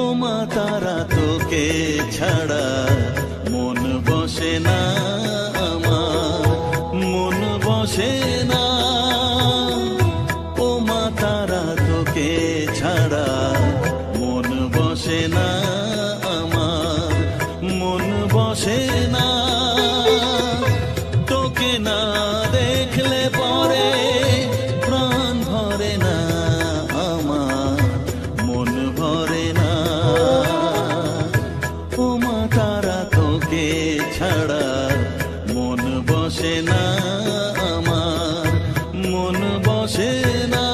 ও মা তারা তোকে ছাড়া মন বসে না আমার, মন বসে না। ও মা তারা তোকে ছাড়া মন বসে না আমার, মন বসে না। তোকে না দেখলে পরে প্রাণ ভরে না আমার, মন ভরে না। ও মা তারা তোকে ছাড়া মন বসে না আমার, মন বসে না।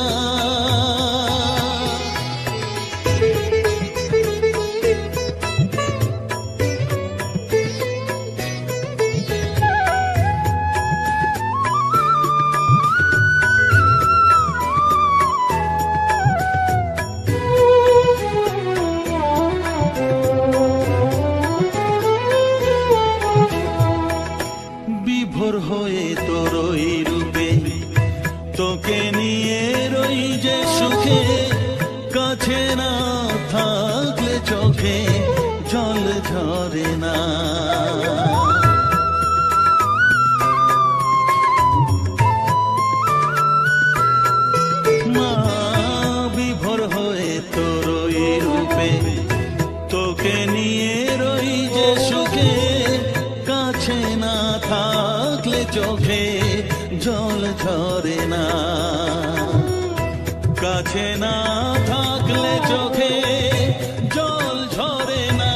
বিভোর হয়ে তোর ওই রূপে তোকে নিয়ে রই যে সুখে, কাছে না থাকলে চোখে জল ঝরে না। মা বিভোর হয়ে তোর ওই রূপে তোকে নিয়ে রই যে সুখে, কাছে না থাকলে চোখে জল ঝরে না। কাছে না থাকলে চোখে জল ঝরে না,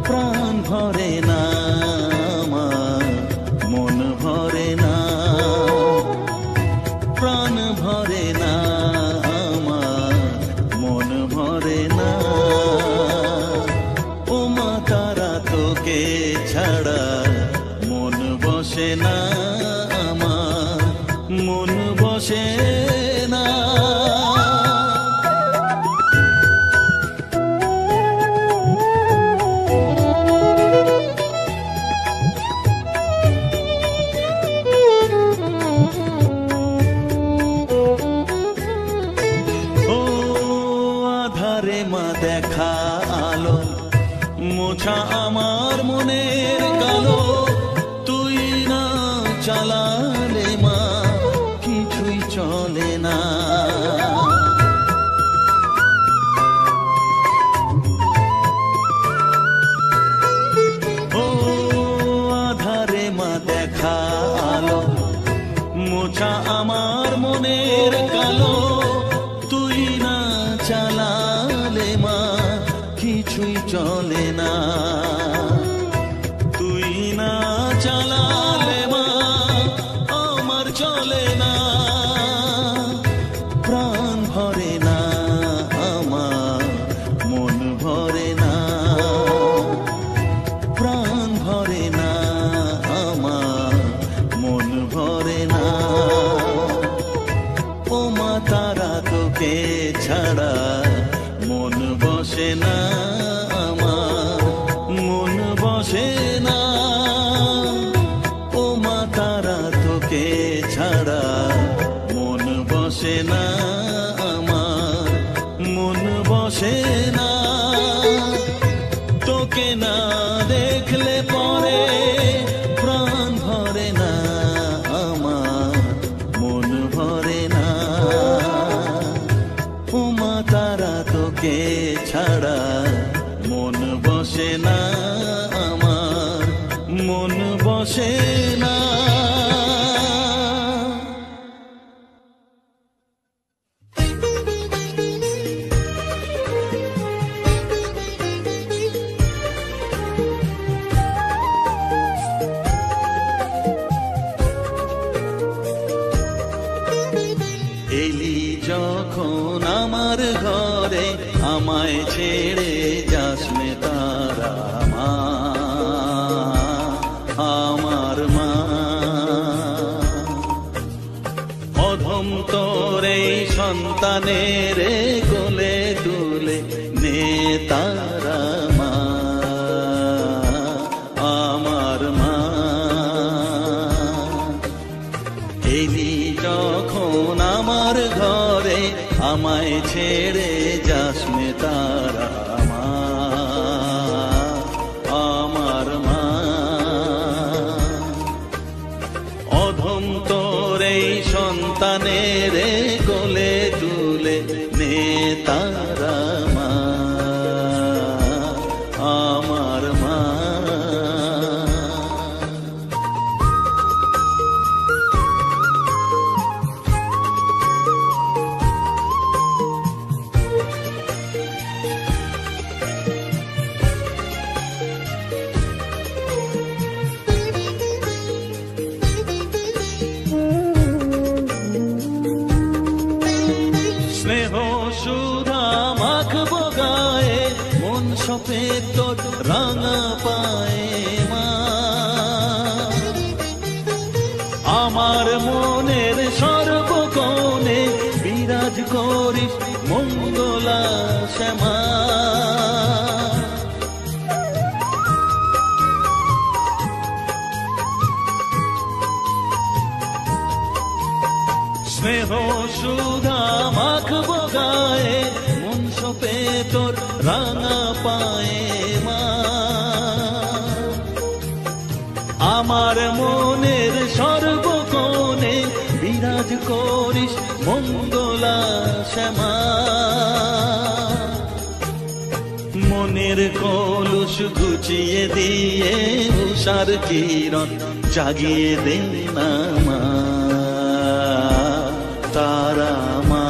প্রাণ ভরে না আমার, মন ভরে না, প্রাণ ভরে না আমার, মন ভরে না। ও মা তারা তোকে ছাড়া মন বসে না আমার, মন বসে না। ও আধারে মা দেখা আলো, মোছা আমার মনের কালো। তুই না চালালে মা কিছুই চলে না। ও আধারে মা দেখা আলো, মোছা আমার মনের কালো। তুই না চালালে মা কিছুই চলে না। তুই না চালালে মা আমার চলে না, প্রাণ ভরে না আমার, মন ভরে না, প্রাণ ভরে না আমার, মন ভরে না। ও মা তারা তোকে ছাড়া মন বসে না আমার, মন বসে না। ও মা তারা তোকে ছাড়া মন বসে না আমার, মন বসে না। তোকে না দেখলে পরে প্রাণ ভরে না আমার, মন ভরে না। ও মা তারা তোকে ছাড়া মন বসে না আমার, মন বসে না। এলি যখন আমার ঘরে, আমায় ছেড়ে যাস নে তারা মা, আমার মা। অধম তোর এই সন্তানের কোলে তুলে নে তারা মা, আমার মা। এলি যখন আমার ঘরে, আমায় ছেড়ে যাস নে সফেদ তোর রাঙা পায়ে মা। আমার মনের সর্বকোণে বিরাজ করিস মঙ্গলা শ্যামা। স্নেহ সুধা মাখবো গায়ে মন সপে তোর রাঙা পায়ে মা। আমার মনের সর্বকোণে বিরাজ করিস মঙ্গলা শ্যামা। মনের কলুষ ঘুচিয়ে দিয়ে উষার কিরণ জাগিয়ে দে না মা তারা মা।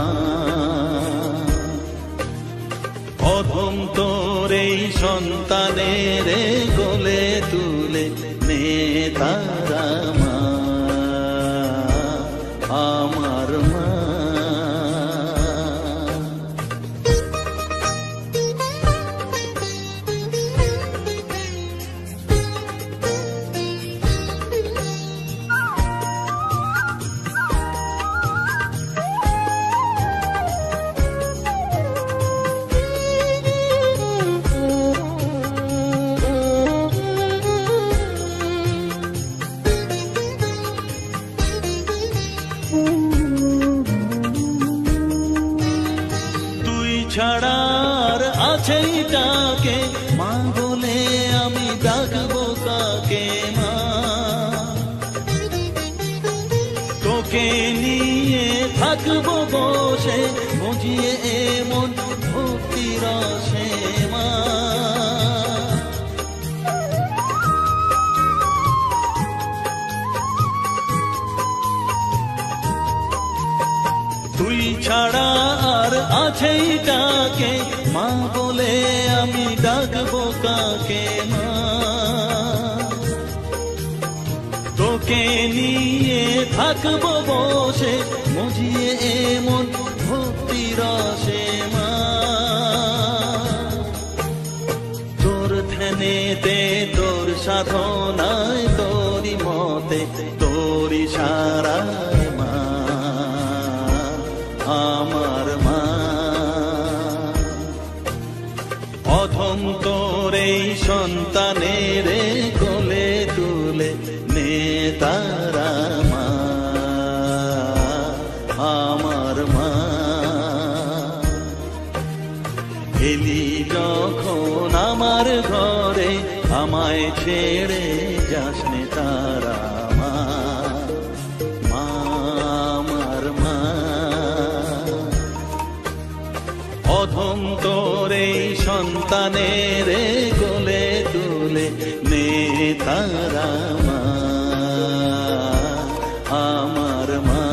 অধম তোর এই সন্তানের কোলে তুলে নে তারা মা আমার মা। ছাড়ার আছেই তাকে মা বলে আমি ডাকবো কাকে মা। তোকে নিয়ে থাকবো বসে বুঝিয়ে এমন ভক্তি রসে মা। তুই ছাড়া আর আছেই তাকে মা বলে আমি ডাকবো কাকে মা। তোকে নিয়ে থাকবো বসে বুঝিয়ে এমন ভক্তি রসে মা। তোর ধ্যানেতে তোর সাধনায় তোরি মতে তোরি সারায় মা আমার মা। অধম তোর এই সন্তানের কোলে তুলে নে তারা মা আমার মা। এলি যখন আমার ঘরে আমায় ছেড়ে যাস নে তারা মা আমার মা। অধম তোর এই সন্তানের কোলে তুলে নে তারা মা আমার মা।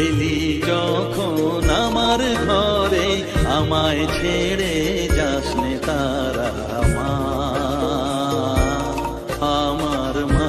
এলি যখন আমার ঘরে আমায় ছেড়ে যাস নে তারা মা আমার মা।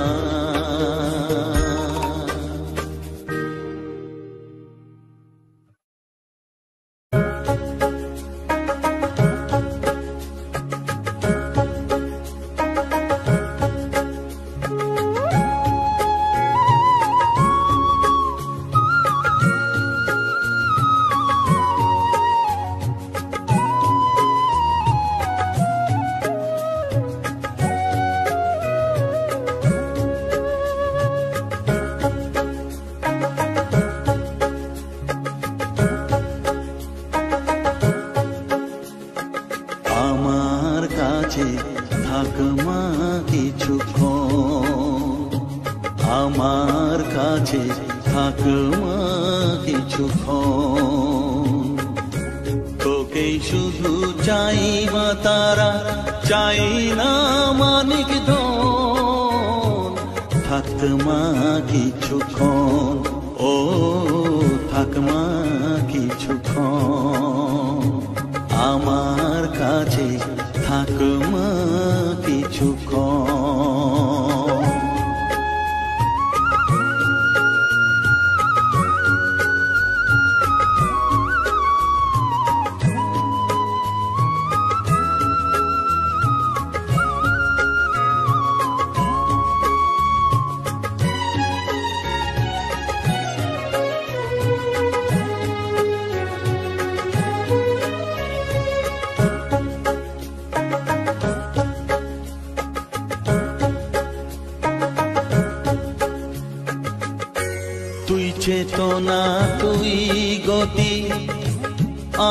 আমার কাছে থাক মা কিছুক্ষণ, আমার কাছে থাক মা কিছুক্ষণ। তোকেই শুধু চাই মা তারা, চাই না মানিক ধন। থাক মা কিছুক্ষণ, ও থাক মা কিছুক্ষণ। আমার কাছে থাক মা কিছুক্ষণ।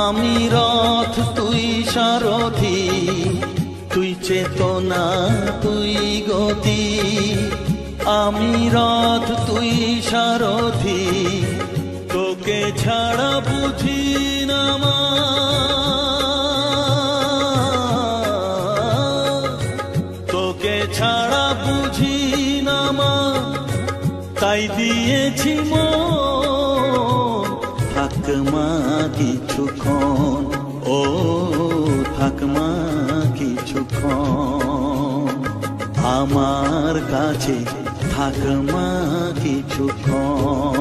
আমি রথ তুই সারথি, তুই চেতনা তুই গতি। আমি রথ তুই সারথি, তোকে ছাড়া বুঝি না মা। তোকে ছাড়া বুঝি না মা, তাই দিয়েছি মন। থাক মা কিছুক্ষণ, ও থাক মা কিছুক্ষণ আমার কাছে, থাক মা কিছুক্ষণ।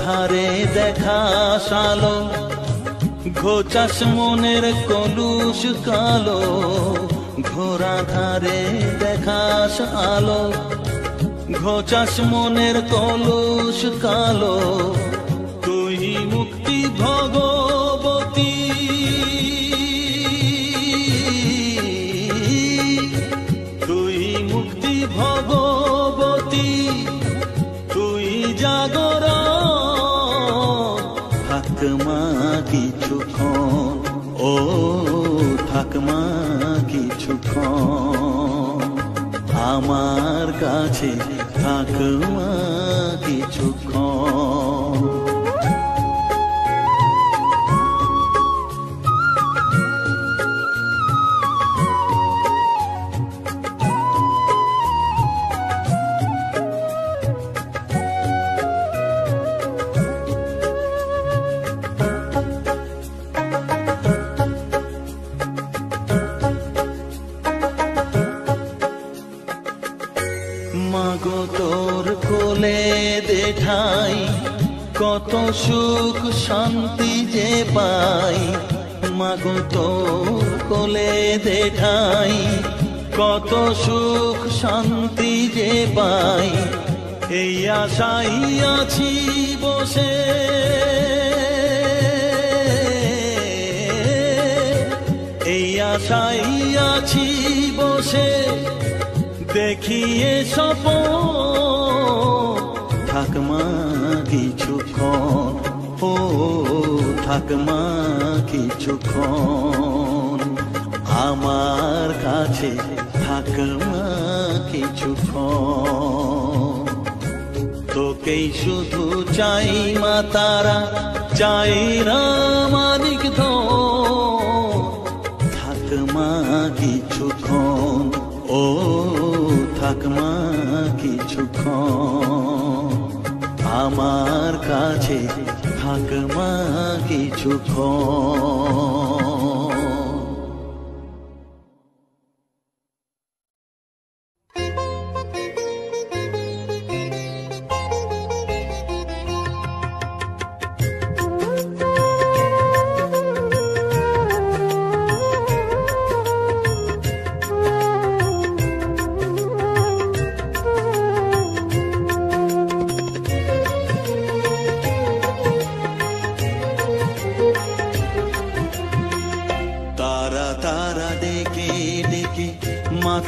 ধারে দেখা সালো, ঘোচাস মনের কলুষ কালো। ঘোরা ধারে দেখাস আলো, ঘোচাস মনের কলুষ কালো। তুই মুক্তি ভগবতী, তুই মুক্তি ভগবতী, তুই জাগর। থাক মা কিছুক্ষণ, ও থাক মা কিছুক্ষণ আমার কাছে, থাক মা কিছুক্ষণ। মাগো তোর কোলে দেখাই, কত সুখ শান্তি যে পাই। মাগো তোর কোলে দেখাই, কত সুখ শান্তি যে পাই। এই আশাই আছি বসে, এই আশাই আছি বসে, দেখিয়ে স্বপন। থাক মা কিছুক্ষণ, ও থাক মা কিছুক্ষণ আমার কাছে, থাক মা কিছুক্ষণ। তোকেই শুধু চাই মা তারা, চাই রামানিক ধন। থাক মা কিছুক্ষণ, ও থাক মা কিছুক্ষণ আমার কাছে, থাক মা কিছুক্ষণ।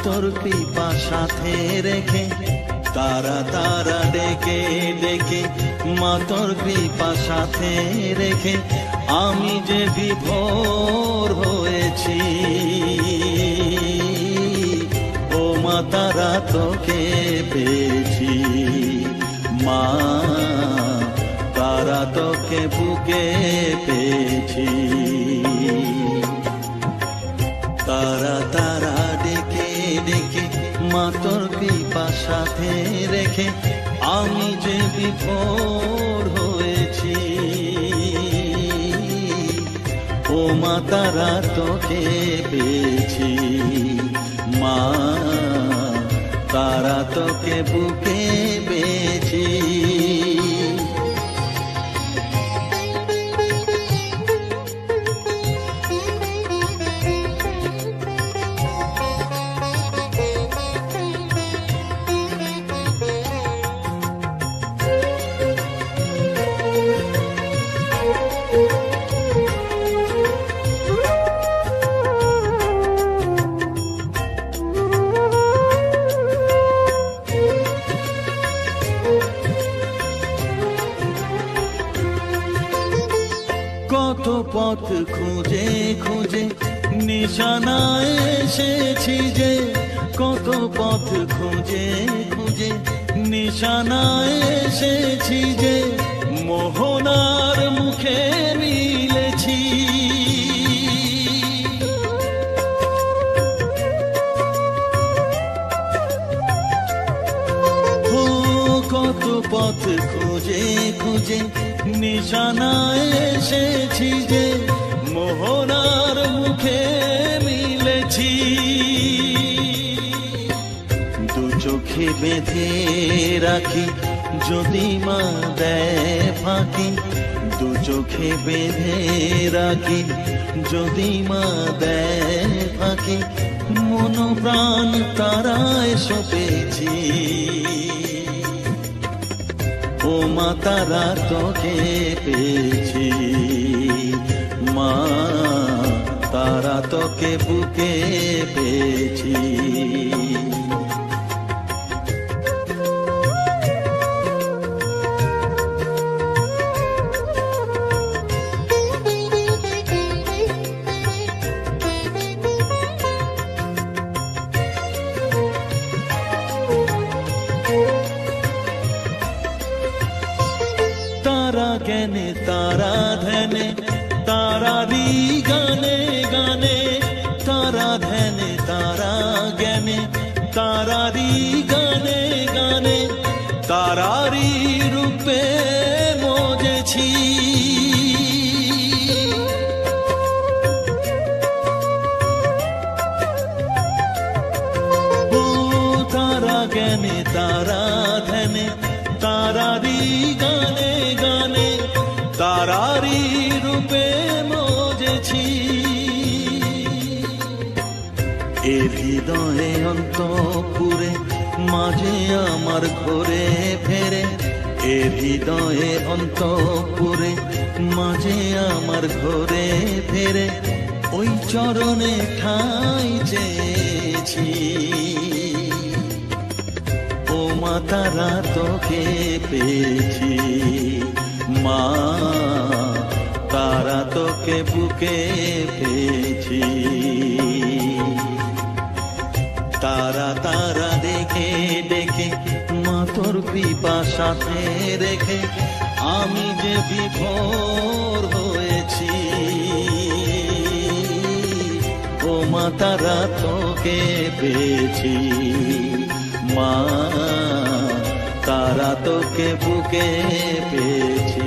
তোর কৃপা সাথে রেখে, তারা তারা ডেকে ডেকে মা তোর কৃপা সাথে রেখে, আমি যে বিভোর হয়েছি। ও মা তারা তোকে পেয়েছি, মা তারা তোকে বুকে পেয়েছি। তারা তারা ডেকে ডেকে মা তোর কৃপা সাথে রেখে, আমি যে বিভোর হয়েছি। ও মা তারা তোকে পেয়েছি, মা তারা তোকে বুকে পেয়েছি। কত পথ খুঁজে খুঁজে নিশানায় এসেছি যে, কত পথ খুঁজে খুঁজে নিশানায় এসেছি যে, মোহনার মুখে মিলেছি। কত পথ খুঁজে খুঁজে নিশানায় এসেছি যে, মোহনার মুখে মিলেছি। দু চোখে বেঁধে রাখি যদি মা দেয় ফাঁকি, দু চোখে বেঁধে রাখি যদি মা দেয় ফাঁকি, মন প্রাণ তারায় সপেছি। ও মা তারা তোকে পেয়েছি, মা তারা তোকে বুকে পেয়েছি। তারা জ্ঞানে তারা ধ্যানে তারারি গানে গানে, তারা ধ্যানে তারা জ্ঞানে তারারি গানে গানে, তারারি রূপে মজেছি। ও তারা জ্ঞানে তারা ধ্যানে তারারি গানে গানে, তারারি রূপে মজেছি। এ হৃদয়ে অন্তপুরে মাঝে আমার ঘরে ফেরে, এ হৃদয়ে অন্তপুরে মাঝে আমার ঘরে ফেরে, ওই চরণে ঠাঁই চেয়েছি। ও মা তারা তোকে পেয়েছি, মা তারা তোকে বুকে পেয়েছি। তারা তারা দেখে দেখে মা তোর কৃপা সাথে রেখে আমি যে বিভোর হয়েছি। ও মা তারা তোকে পেয়েছি, মা তারা তোকে বুকে পেয়েছি।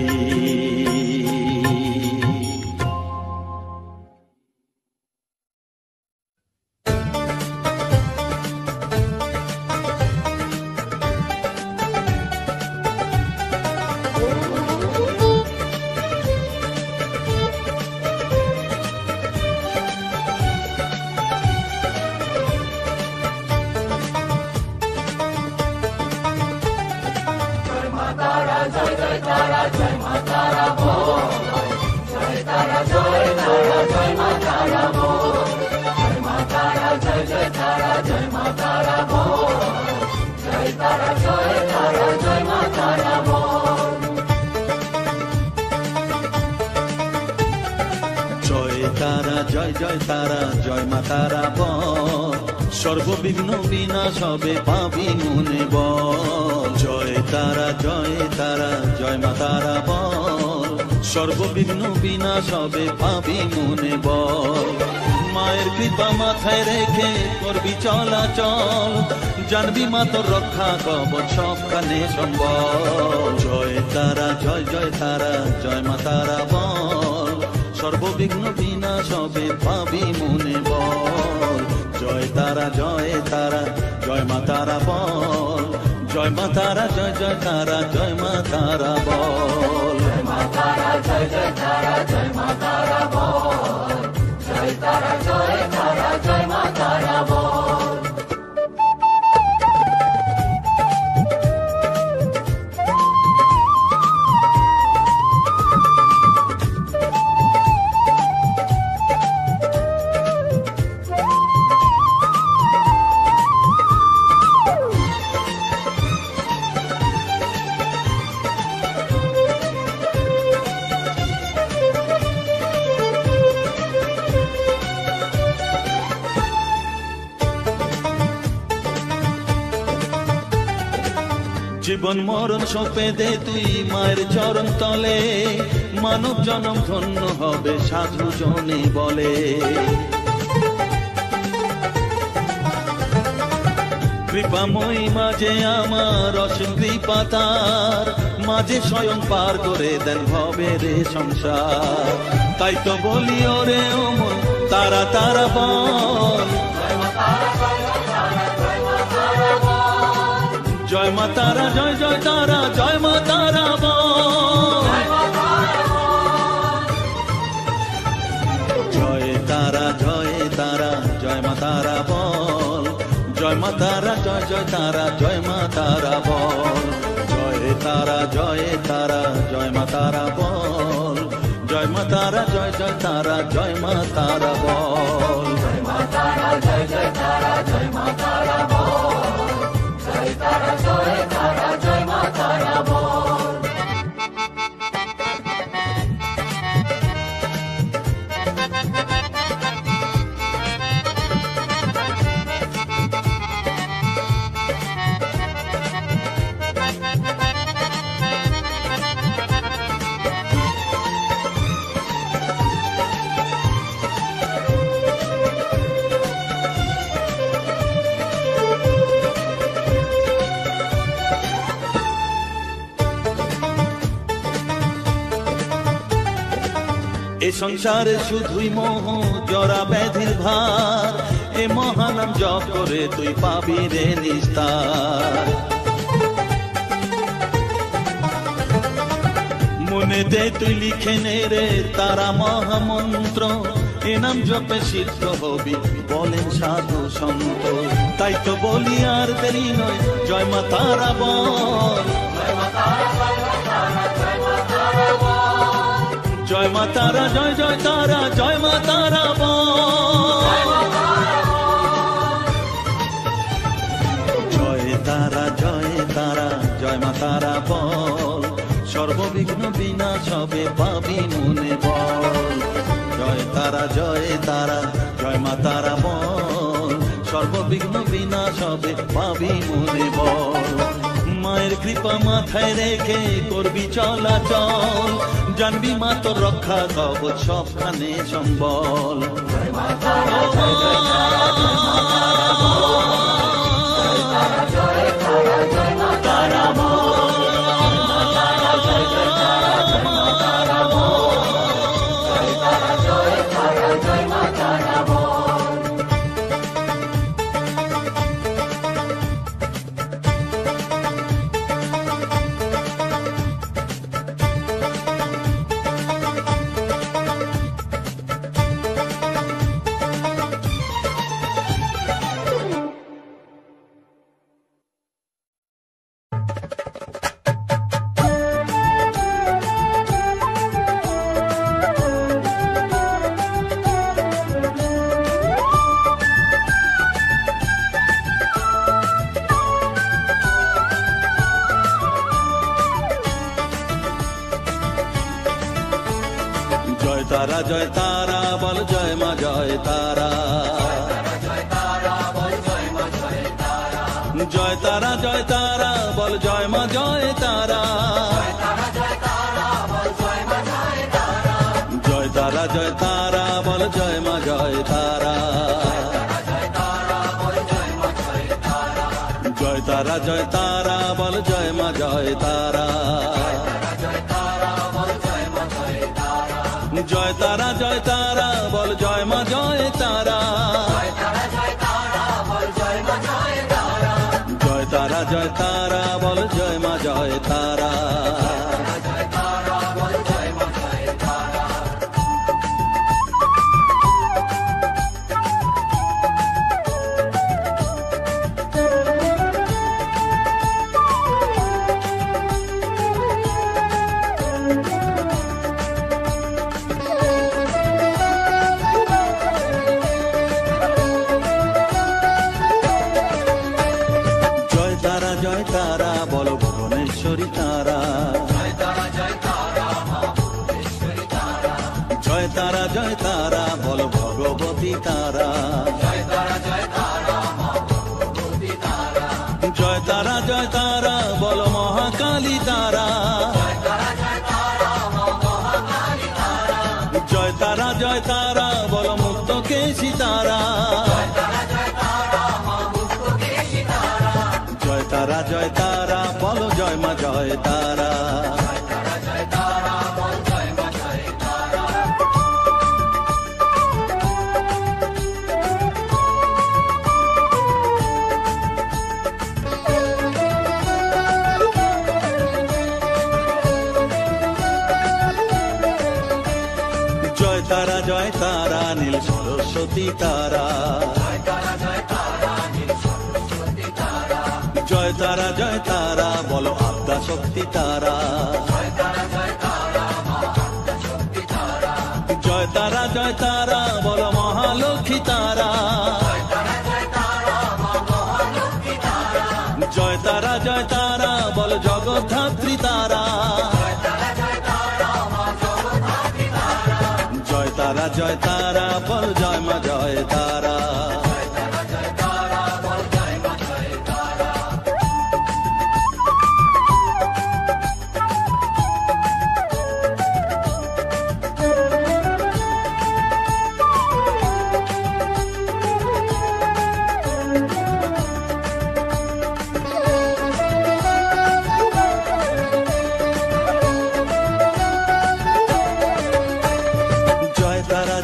জয় জয় তারা জয় মা তারা বল, সর্ববিঘ্ন বিনাশ হবে পাবি মনে বল। জয় তারা জয় মা তারা বল, সর্ববিঘ্ন বিনাশ হবে পাবি মনে বল। মায়ের কৃপা মাথায় রেখে করবি চলাচল, জানবি মা তোর রক্ষা কবচ সবখানে সম্বল। জয় তারা জয় মা তারা বল, সর্ববিঘ্ন বিনাশ হবে পাবি মনে বল। জয় তারা জয় মা তারা বল, জয় মা তারা জয় মা তারা বল। জয় মা তারা জয় মা তারা বল, জয় তারা জয় মা তারা বল। জীবন মরণ সঁপে দে তুই মায়ের চরণ তলে, মানব জনম ধন্য হবে সাধু জনে বলে। কৃপাময়ী মাঝে আমার অসীম কৃপা তার, মাঝে স্বয়ং পার করে দেন ভবের সংসার। তাই তো বলি ওরে ও মন তারা তারা বল, জয় মা তারা জয় জয় তারা জয় মা তারা বল, জয় তারা জয় তারা জয় মা তারা বল, জয় মা তারা জয় জয় তারা জয় মা তারা বল, জয় তারা জয় তারা জয় মা তারা বল, জয় মা তারা জয় জয় তারা জয় মা তারা বল, জয় মা তারা জয় জয় তারা জয় মা তারা বল, জয় তারা জয় তারা জয় মা তারা বল। এ সংসারে শুধুই মোহ জরা ব্যাধির ভার, এ মহানাম জপ করে তুই পাবি রে নিস্তার। মনে দে তুই লিখে নে রে তারা মহামন্ত্র, এ নাম জপে সিদ্ধ হবি বলেন সাধু সন্ত। তাই তো বলি আর দেরি নয় জয় মা তারা বল, জয় মা তারা জয় জয় তারা জয় মা তারা বল, জয় তারা জয় তারা জয় মা তারা বল, সর্ববিঘ্ন বিনাশ হবে পাবি মনে বল, জয় তারা জয় তারা জয় মা তারা বল, সর্ববিঘ্ন বিনাশ হবে পাবি মনে বল। মায়ের কৃপা মাথায় রেখে করবি চলাচল, জানবি মা তোর রক্ষা কবচ সবখানে সম্বল, জয় মা তারা জয় জয় তারা জয় মা তারা বল, জয় তারা জয় তারা জয় মা তারা বল, জয় জয় তারা জয় মা তারা বল, জয় তারা জয় তারা জয় মা তারা বল। তারা জয় তারা বল জয় মা জয় তারা, জয় তারা জয় তারা বল জয় মা জয় তারা, জয় তারা জয় তারা বল জয় মা জয় তারা, জয় তারা জয় তারা বল জয় মা জয় তারা, জয় তারা জয় তারা বল জয় মা জয় তারা, জয় তারা জয় তারা বল জয় মা জয় তারা। জয় তারা বল ভুবনেশ্বরী তারা, মহাকালী তারা, জয় তারা জয় তারা বলো মুক্ত কেশী তারা, জয় তারা জয় তারা বলো জয় মা জয় তারা। জয় তারা জয় তারা নীল সরস্বতী তারা, জয় তারা জয় তারা বলো আদ্যা শক্তি তারা, জয় তারা জয় তারা বলো মহালক্ষ্মী তারা, জয় তারা জয় তারা বলো জগদ্ধাত্রী তারা, জয় তারা জয় তারা বল জয় মা জয় তারা।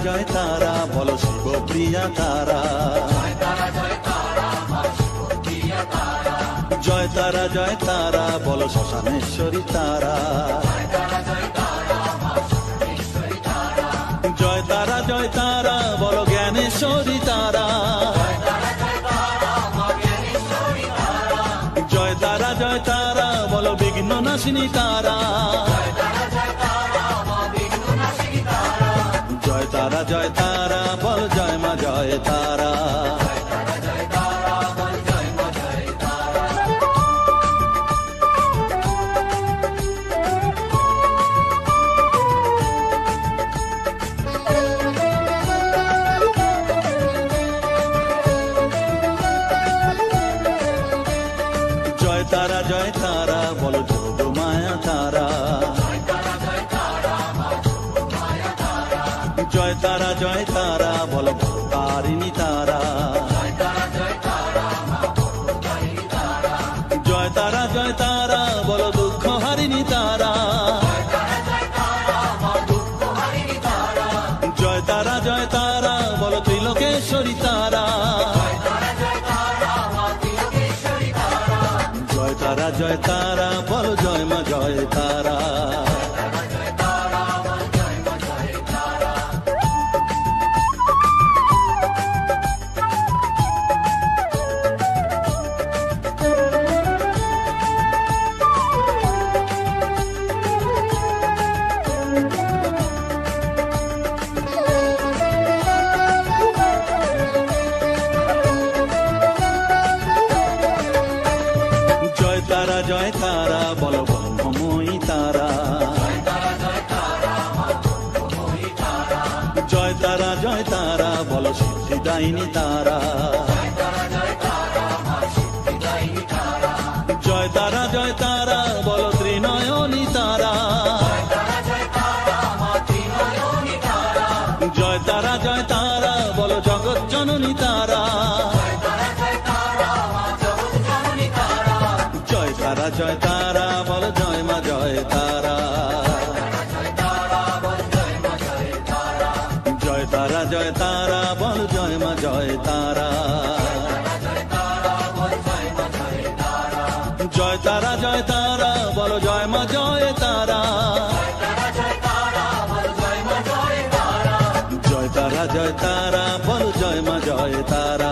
জয় তারা বলো শিবপ্রিয়া তারা, জয় তারা জয় তারা বলো শ্মশানেশ্বরী তারা, জয় তারা জয় তারা বলো জ্ঞানেশ্বরী তারা, জয় তারা জয় তারা বলো বিঘ্ন নাশিনী তারা, জয় তারা জয় তারা বল জয় মা জয় তারা। জয় তারা জয় তারা বলো যোগ মায়া তারা, জয় তারা জয় তারা বলো তারিণী তারা, জয় তারা জয় তারা বলো দুঃখ হারিণী তারা, জয় তারা জয় তারা বলো ত্রিলোকেশ্বরী তারা, জয় তারা জয় তারা বলো জয় মা জয় তারা। জয় তারা জয় তারা বলো ব্রহ্মময়ী তারা, জয় তারা জয় তারা বলো সিদ্ধিদায়িনী তারা, জয় তারা জয় তারা বলো ত্রিনয়নী তারা, জয় তারা জয় তারা বলো জগৎ জননী তারা, জয় তারা জয় তারা বলো জয় মা জয় তারা। জয় তারা জয় তারা বলো জয় মা জয় তারা। জয় তারা জয় তারা বলো জয় মা জয় তারা। জয় তারা জয় তারা বলো জয় মা জয় তারা।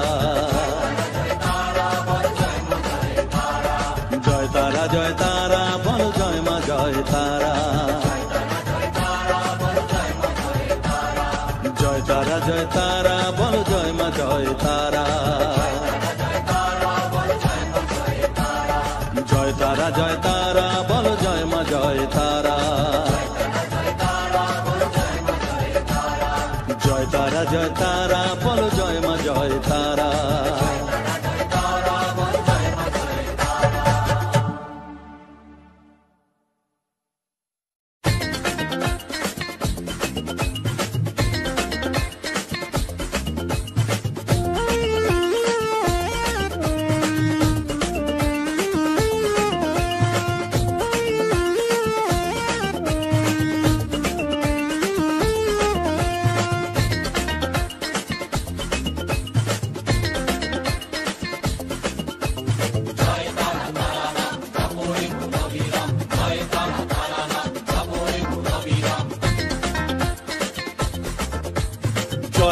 জয় তারা জয় তারা বলো জয় মা জয় তারা। জয় তারা জয় তারা বলো জয় মা জয় তারা। জয় তারা জয় তারা বলো জয় মা জয় তারা। জয় তারা জয় তারা বলো জয় মা জয় তারা।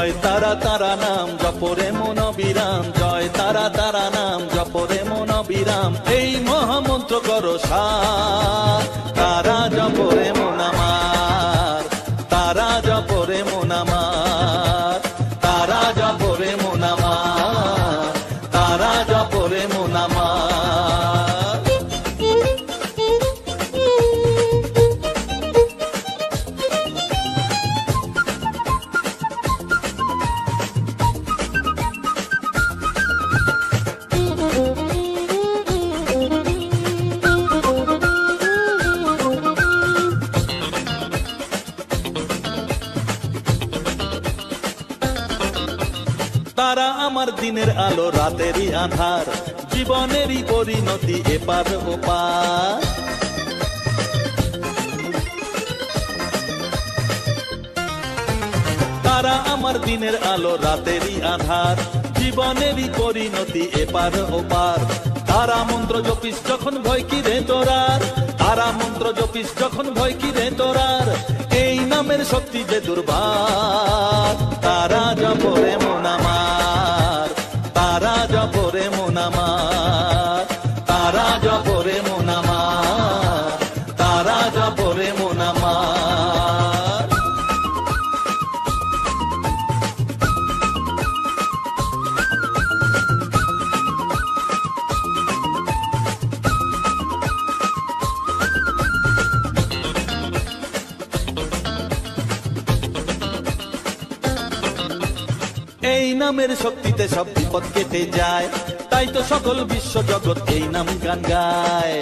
জয় তারা তারা নাম জপরে মন অবিরাম, জয় তারা তারা নাম জপরে মন অবিরাম, এই মহামন্ত্র করো সার, তারা জপরে মন আমার, তারা জপরে মন আমার, তারা জপরে মন আমার, তারা জপরে মন আমার। তারা আমার দিনের আলো রাতেরই আধার, জীবনেরই পরিণতি এপার ওপার। তারা আমার দিনের আলো রাতেরই আধার, জীবনেরই পরিণতি এপার ওপার। তারা মন্ত্র জপিস যখন ভয় কি রে তোরার, তারা মন্ত্র জপিস যখন ভয় কি রে তোরার, এই নামের শক্তি যে দুর্বার, তারা জপরে মন আমার, তারা জপরে মন আমার, তারা জপরে মন আমার, তারা জপরে মন আমার। এই নামের শক্তিতে সব বিপদ কেটে যায়, তাই তো সকল বিশ্ব জগৎ এই নাম গান গায়।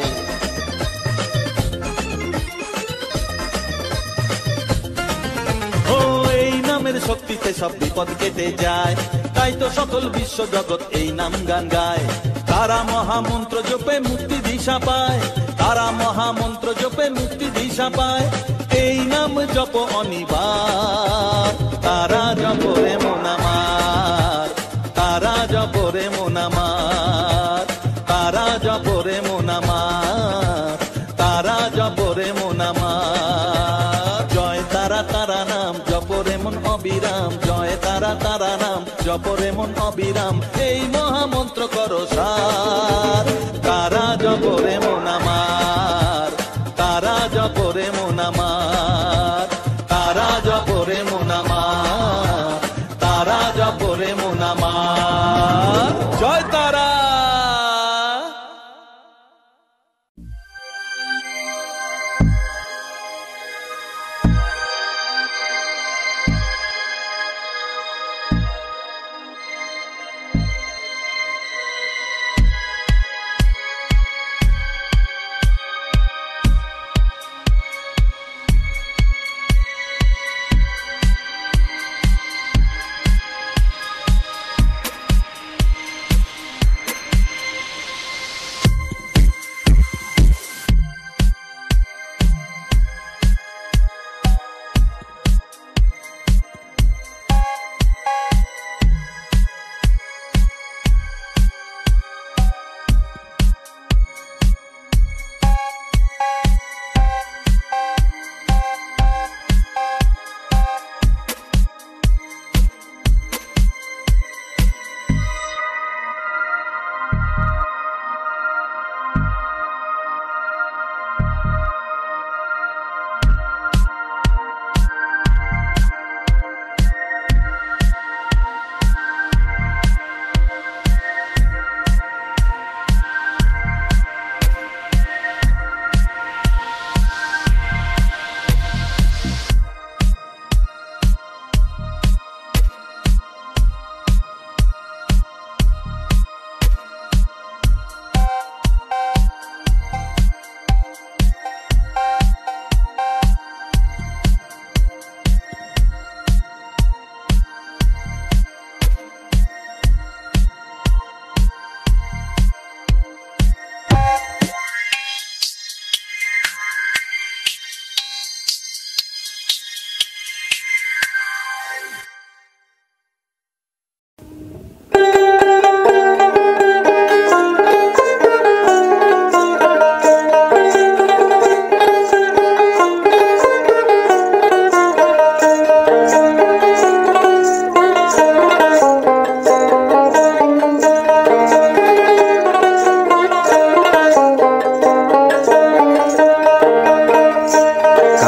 ও এই নামের শক্তিতে সব বিপদ কেটে যায়, তাই তো সকল বিশ্ব জগৎ এই নাম গান গায়। তারা মহামন্ত্র জপে মুক্তি দিশা পায়, তারা মহামন্ত্র জপে মুক্তি দিশা পায়, এই নাম জপ অনিবার, তারা জপরে মন আমার, তারা জপরে মন আমার, তারা জপরে মন আমার, তারা জপরে মন আমার। জয় তারা তারা নাম জপরে মন অবিরাম, জয় তারা তারা নাম জপরে মন অবিরাম, এই মহামন্ত্র করো সার, তারা জপরে মন আমার, তারা জপরে মন আমার, তারা জপরে মন আমার, তারা জপরে মন আমার। জয় তারা।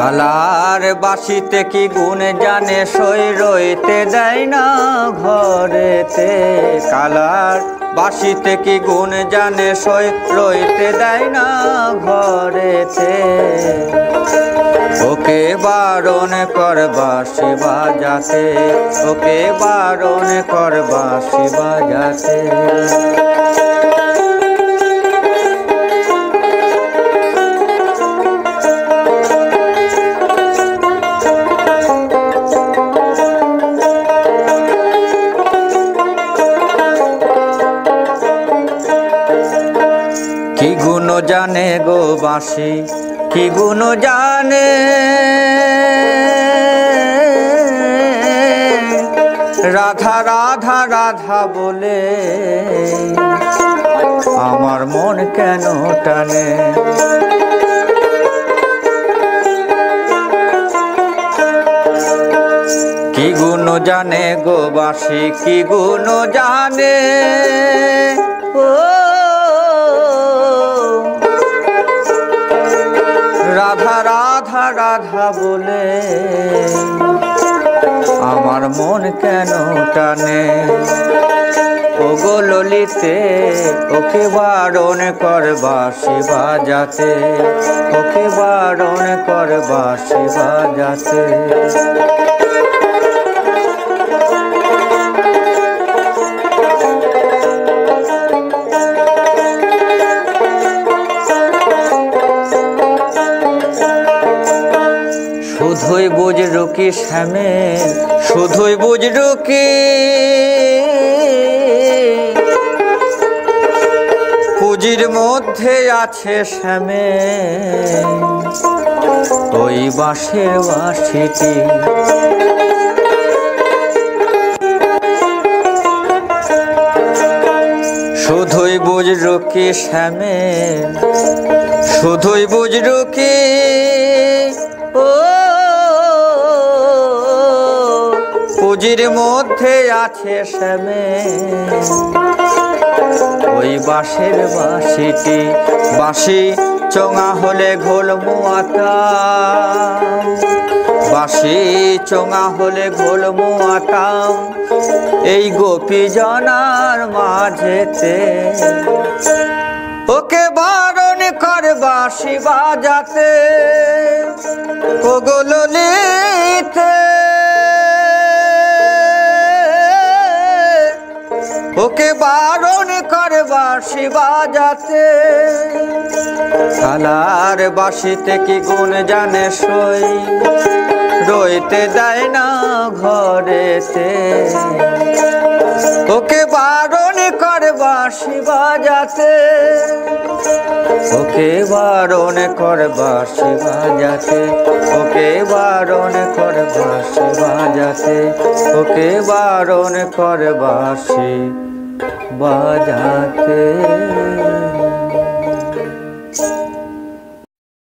কালার বাসিতে কি গুণ জানে সই রইতে দেয় না ঘরেতে। কালার বাসিতে কি গুণ জানে সই রইতে দেয় না ঘরেতে। ওকে বারণ কর বাঁশি বাজাতে, ওকে বারণ কর বাঁশি বাজাতে। কি গুণ জানে গো বাঁশি, কি গুণ জানে রাধা রাধা রাধা বলে আমার মন কেন টানে। কি গুণ জানে গো বাঁশি, কি গুণ জানে ও রাধা রাধা রাধা বলে আমার মন কেন টানে। ও গো ললিতে ওকে বারণ কর বাঁশি বাজাতে, ওকে বারণ কর বাঁশি বাজাতে। শুধুই বুঝরু কি শ্যামে, শুধুই বুঝরু কি পুঁজির মধ্যে আছে শ্যামে ওই বাঁশের বাঁশিটি। শুধুই বুঝরু কি শ্যামে, শুধুই বুঝরু কি ও পুঁজির মধ্যে আছে শ্যামে ওই বাঁশের বাঁশিটি। বাঁশি চোঙা হলে ঘোল মুয়াতাম, বাঁশি চোঙা হলে ঘোল মুয়াতাম এই গোপী জনার মাঝেতে। ওকে বারণ কর বাঁশি বাজাতে, ও গো ললিতে ওকে বারণ কর বাঁশি বাজাতে। কালার বাঁশিতে কি গুণ জানে সই রইতে দেয় না ঘরেতে। ওকে বারণ কর বাঁশি বাজাতে, ওকে বারণ কর বাঁশি বাজাতে, ওকে বারণ কর বাঁশি বাজাতে, ওকে বারণ কর বাঁশি বাজাতে।